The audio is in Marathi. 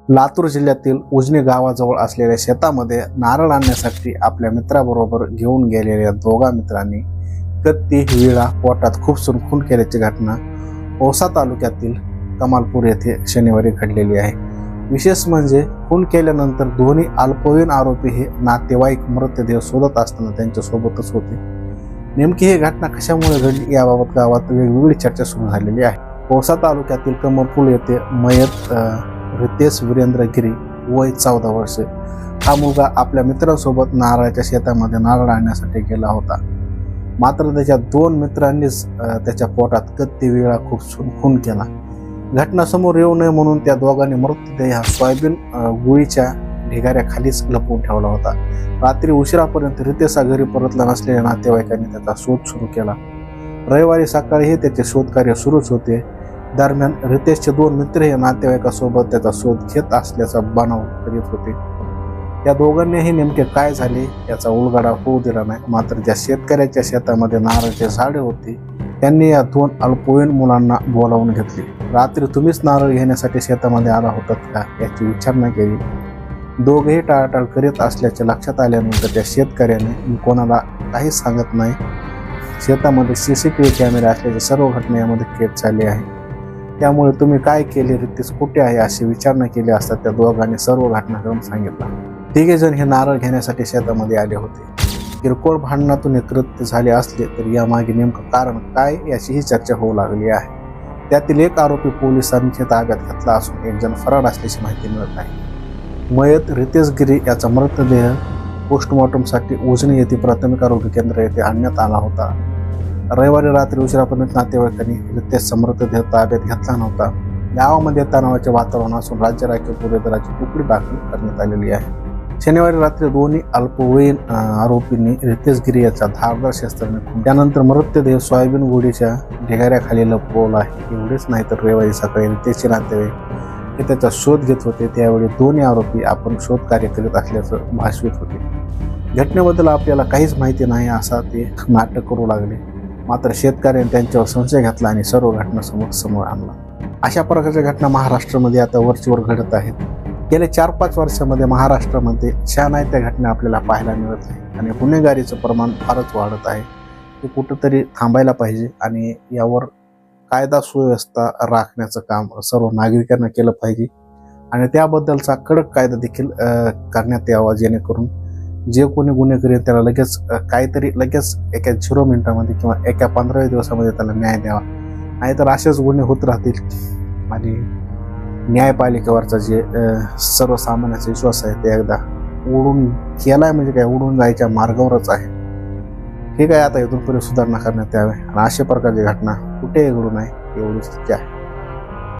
लातूर जिल्ह्यातील उजनी गावाजवळ असलेल्या शेतामध्ये नारळ आणण्यासाठी आपल्या मित्राबरोबर घेऊन गेलेल्या दोघा मित्रांनी कत्ती विळा पोटात खुपसून खून केल्याची घटना औसा तालुक्यातील कमालपूर येथे शनिवारी घडलेली आहे। विशेष म्हणजे खून केल्यानंतर दोन्ही अल्पवयीन आरोपी हे नातेवाईक मृतदेह शोधत असताना त्यांच्या सोबतच होते। नेमकी ही घटना कशामुळे घडली याबाबत गावात वेगवेगळी चर्चा सुरू झालेली आहे। औसा तालुक्यातील कमालपूर येथे मयत रितेश वीरेंद्र गिरी वय 14 वर्षे हा मुलगा आपल्या मित्रांसोबत नारळाच्या शेतामध्ये नारळ आणण्यासाठी गेला होता। मात्र त्याच्या दोन मित्रांनीच त्याच्या पोटात कत्ती विळा खुपसून खून केला। घटना समोर येऊ नये म्हणून त्या दोघांनी मृतदेह हा सोयाबीन गुळीच्या ढिगाऱ्याखालीच लपवून ठेवला होता। रात्री उशिरापर्यंत रितेशा घरी परतला नसलेल्या नातेवाईकांनी त्याचा शोध सुरू केला। रविवारी सकाळीही त्याचे शोधकार्य सुरूच होते। दरम्यान रितेशचे दोन मित्र हे नातेवाईकासोबत त्याचा शोध घेत असल्याचा बनाव करीत होते। या दोघांनीही नेमके काय झाले याचा उलगडा होऊ दिला नाही। मात्र ज्या शेतकऱ्याच्या शेतामध्ये नारळाचे झाडे होते त्यांनी या दोन अल्पवयीन मुलांना बोलावून घेतले। रात्री तुम्हीच नारळ घेण्यासाठी शेतामध्ये आला होतात का याची विचारणा केली। दोघेही टाळाटाळ करीत असल्याचे लक्षात आल्यानंतर त्या शेतकऱ्याने मी कोणाला काही सांगत नाही, शेतामध्ये CCTV कॅमेरे असल्याचे सर्व घटना यामध्ये कैद झाली आहे, त्यामुळे तुम्ही काय केले, रितेश कुठे आहे अशी विचारणा केली असता त्या दोघांनी सर्व घटनाक्रम सांगितला। तिघे जण हे नारळ घेण्यासाठी शेतामध्ये आले होते। किरकोळ भांडणातून हे कृत्य झाले असले तरी यामागे नेमकं कारण काय याचीही चर्चा होऊ लागली आहे। त्यातील एक आरोपी पोलिसांच्या ताब्यात घेतला असून एक जण फरार असल्याची माहिती मिळत आहे। मयत रितेश गिरी याचा मृतदेह पोस्टमॉर्टमसाठी उजनी येथे प्राथमिक आरोग्य केंद्र येथे आणण्यात आला होता। रविवारी रात्री उशिरापर्यंत नातेवाईकांनी रितेशचा मृतदेह ताब्यात घेतला नव्हता। गावामध्ये तणावाचे वातावरण असून राज्य राखीव पोलीस दलाची तुकडी दाखल करण्यात आलेली आहे। शनिवारी रात्री दोन्ही अल्पवयीन आरोपींनी रितेश गिरी याचा धारदार शस्त्राने खून, त्यानंतर मृतदेह सोयाबीन गुडीच्या ढिगाऱ्याखाली लपवला आहे। एवढेच नाही तर रविवारी सकाळी रितेशचे नातेवाईक हे त्याचा शोध घेत होते, त्यावेळी दोन्ही आरोपी आपण शोध कार्य करीत असल्याचं भासवित होते। घटनेबद्दल आपल्याला काहीच माहिती नाही असा ते नाटक करू लागले। मात्र शेतकऱ्यांनी त्यांच्यावर संशय घेतला आणि सर्व घटना समोर आणला। अशा प्रकारच्या घटना महाराष्ट्रामध्ये आता वरचीवर घडत आहेत। गेल्या 4-5 वर्षामध्ये महाराष्ट्रामध्ये शहाणाच्या घटना आपल्याला पाहायला मिळत आहे आणि गुन्हेगारीचं प्रमाण फारच वाढत आहे। ते कुठंतरी थांबायला पाहिजे आणि यावर कायदा सुव्यवस्था राखण्याचं काम सर्व नागरिकांना केलं पाहिजे आणि त्याबद्दलचा कडक कायदा देखील करण्यात यावा, जेणेकरून जे कोणी गुन्हेगारी त्याला लगेच काहीतरी लगेच एका 0 मिनिटामध्ये किंवा एका 15 दिवसामध्ये त्याला न्याय द्यावा। नाहीतर असेच गुन्हे होत राहतील आणि न्यायपालिकेवरचा जे सर्वसामान्यांचा विश्वास आहे ते एकदा उडून गेलाय म्हणजे काय उडून जायच्या मार्गावरच आहे। हे काय आता इथून पुढे सुधारणा करण्यात यावे आणि अशा प्रकारची घटना कुठेही घडू नये एवढीच इच्छा आहे।